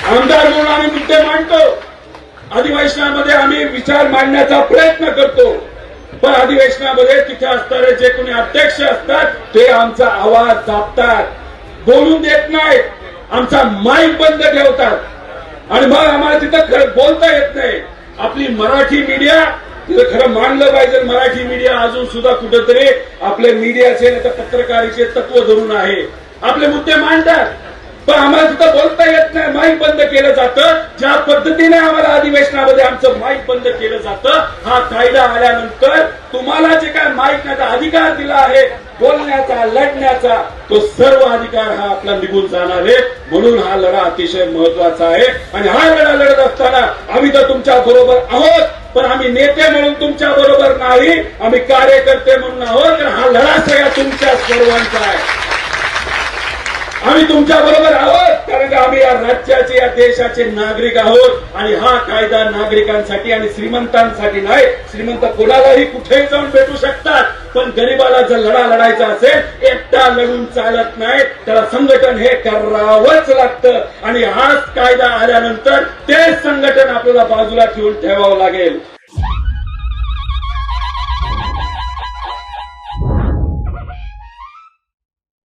आमदार म्हणून आम्ही मुद्दे मांडतो, अधिवेशनामध्ये आम्ही विचार मांडण्याचा प्रयत्न करतो, पण अधिवेशनामध्ये तिथे असणारे जे कोणी अध्यक्ष असतात ते आमचा आवाज दाबतात, बोलून देत नाहीत, आमचा माईक बंद ठेवतात आणि मग आम्हाला तिथं बोलता येत नाही. आपली मराठी मीडिया तिथं खरं मानलं पाहिजे, मराठी मीडिया अजून सुद्धा कुठेतरी आपले मीडियाचे नाही तर पत्रकारितेचे तत्व धरून आहे, आपले मुद्दे मांडतात, पण आम्हाला तिथं बोलता येत नाही, माईक बंद केलं जातं. ज्या पद्धतीने आम्हाला अधिवेशनामध्ये आमचं माईक बंद केलं जातं, हा कायदा आल्यानंतर तुम्हाला जे काय माईकचा अधिकार दिला आहे बोलण्याचा, लढण्याचा, तो सर्व अधिकार हा आपला निघून जाणार आहे. म्हणून हा लढा अतिशय महत्वाचा आहे आणि हा लढा लढत असताना आम्ही तर तुमच्या बरोबर आहोत, पण आम्ही नेते म्हणून तुमच्या बरोबर नाही, आम्ही कार्यकर्ते म्हणून आहोत. हा लढा सगळ्या तुमच्या सर्वांचा आहे. आम्ही तुमच्या बरोबर आहोत कारण आम्ही या राज्याचे, या देशाचे नागरिक आहोत आणि हा कायदा नागरिकांसाठी आणि श्रीमंतांसाठी नाही. श्रीमंत कोणालाही कुठेही जाऊन भेटू शकतात, पण गरीबाला जर लढा लढायचा असेल, एकटा लढून चालत नाही, त्याला संघटन हे करावंच लागतं आणि हाच कायदा आल्यानंतर ते संघटन आपल्याला बाजूला ठेवून ठेवावं लागेल.